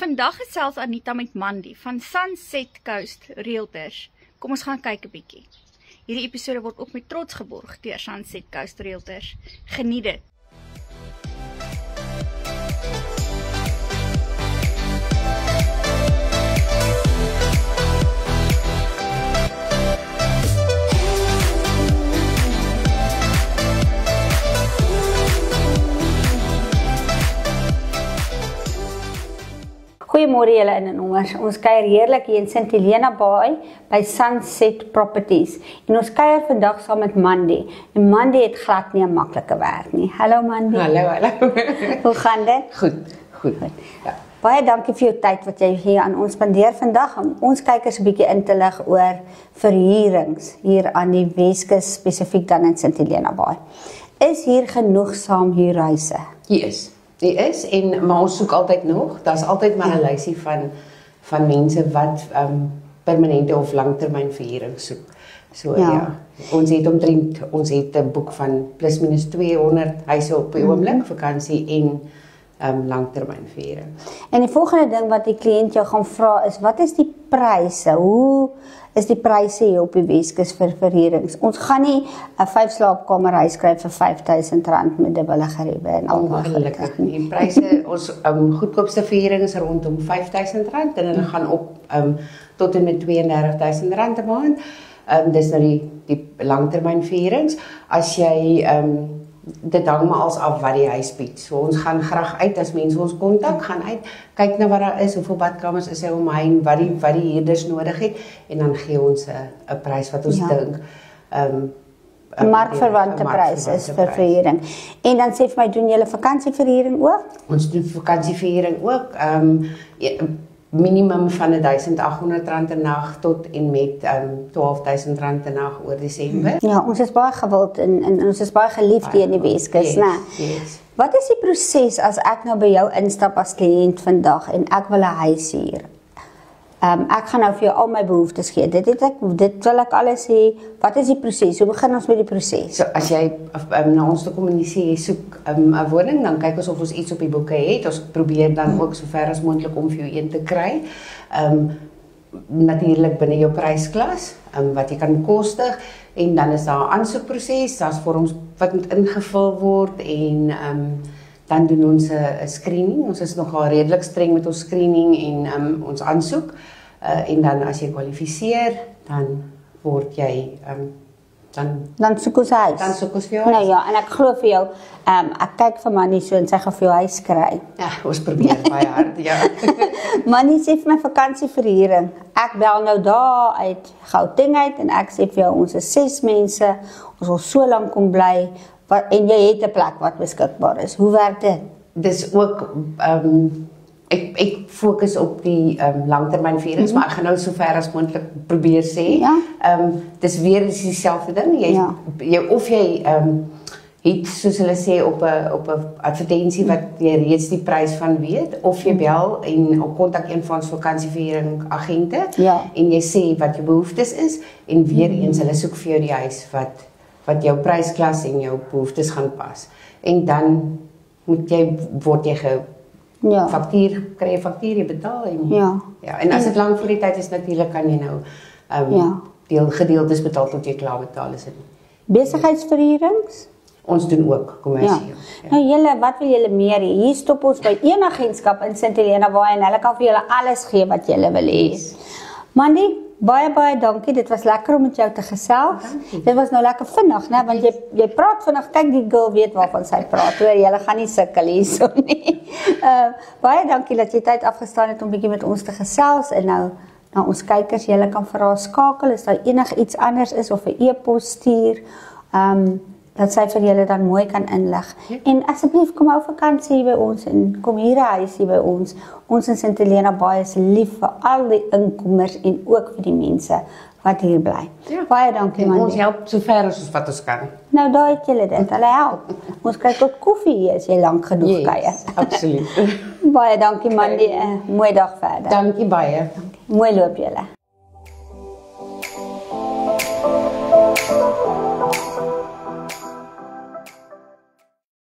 Vandag gesels Anita met Mandy van Sunset Coast Realtors. Kom ons gaan kyk 'n bietjie. Hierdie episode word ook met trots geborg deur Sunset Coast Realtors. Geniet dit. Goeiemôre julle in ons kuier heerlik hier in St. Helena Bay by Sunset Properties. En ons kuier vandag saam met Mandy. En Mandy het glad nie 'n maklike werk nie. Hallo Mandy. Hallo. Hoe gaan dit? Goed. Ja. Baie dankie vir jou tyd wat jy hier aan ons spandeer vandag om ons kykers 'n bietjie in te lig oor verhuurings hier aan die Weskus, spesifiek dan in St. Helena Bay. Is hier genoegsaam huurhuise? Die is, maar ons soek altyd nog. Daar's altyd maar 'n lysie van mense wat permanente of langtermyn verhuuring soek. So ja. Ons het 'n boek van plus minus 200 huise op die oomblik, vakansie en langtermyn verhuuring. En die volgende ding wat die kliënt jou gaan vra is, wat is die pryse? Hoe is die pryse hier op die Weskus vir verhuurings? Ons gaan nie 'n 5-slaapkamer huis kry vir R5,000 met dubbele geriewe en al. Ongelukkig. Die pryse, ons goedkoopste verhuuring is rondom R5,000 en hulle gaan op tot en met R32,000 'n maand. Dis nou die langtermyn verhuurings. As jy dit hang maar als af wat die huis bied. So ons gaan graag uit as mense ons kontak, gaan uit, kyk na wat daar is, hoeveel badkamers is omheen, wat die huurders nodig het en dan gee ons 'n prys wat ons dink 'n markverwante prys is vir verhuuring. En dan sê vir my, doen julle vakansieverhuuring ook? Ons doen vakansieverhuuring ook. Minimum van R1,800 'n nag tot en met R12,000 'n nag oor Desember. Ja, ons is baie gewild en ons is baie geliefd hier in die Weskus, né? Yes. Wat is die proses as ek nou by jou instap as kliënt vandag en ek wil 'n huis huur? Ek gaan nou vir jou al my behoeftes gee. Dit wil ek alles hê. Wat is die proses? Hoe begin ons met die proses? So as jy na ons toe kom en jy sê jy soek 'n woning, dan kyk ons of ons iets op die boeke het. Ons probeer dan ook so ver as moontlik om vir jou een te kry. Natuurlik binne jou prysklas, wat jy kan bekostig, en dan is daar 'n aansoekproses, daar's vorms wat moet ingevul word en dan doen ons 'n screening. Ons is nogal redelik streng met ons screening en ons aansoek. En dan as jy kwalifiseer, dan word jy dan soek ons huis. Dan soek ons vir jou huis. Nou ja, en ek glo vir jou, ek kyk vir Mandy so en sy gaan vir jou huis kry. Ja, ons probeer baie hard, ja. Mandy sê vir my vakansieverhuuring. Ek bel nou daar uit Gauteng uit en ek sê vir jou, ons is 6 mense, ons wil so lank kom bly, en jy het 'n plek wat beskikbaar is. Hoe werk dit? Dis ook ek fokus op die langtermyn verhuurings, maar ek gaan nou so ver as moontlik probeer sê. Ja. Dis weer dieselfde ding. Jy het, soos hulle sê, op 'n advertensie wat jy reeds die prys van weet, of jy bel en kontak een van ons vakansieverhuuring agente en jy sê wat jou behoeftes is en weer eens hulle soek vir jou die huis wat jou prysklas en jou behoeftes gaan pas. En dan word jy faktuur, kry jy faktuur, jy betaal en as dit lank voor die tyd is, natuurlik kan jy nou gedeeltes betaal tot jy klaar betaal is. Besigheidsverhuurings? Ons doen ook kommersieel. Nou julle, wat wil julle meer hê? Hier stop ons by een agentskap in St. Helena Bay en hulle kan vir julle alles gee wat julle wil hê. Mandy, baie dankie. Dit was lekker om met jou te gesels. Dit was nou lekker vinnig, né? Want jy praat vinnig. Kyk, die girl weet waarvan sy praat. Hoor, julle gaan nie sukkel hierso nie. Baie dankie dat jy tyd afgestaan het om bietjie met ons te gesels en nou na ons kykers, julle kan vir haar skakel as daar enigiets anders is of 'n e-pos stuur. Dat sy vir julle dan mooi kan inlig. En asseblief kom hou vakansie by ons en kom hier 'n huis hier by ons. Ons in St. Helena Bay is lief vir al die inkomers en ook vir die mense wat hier bly. Baie dankie Mandy. Ons help so ver as wat ons kan. Nou daar het julle dit. Hulle help. Ons kry tot koffie hier as jy lank genoeg kuier. Absoluut. Baie dankie Mandy. Mooi dag verder. Dankie baie. Mooi loop julle.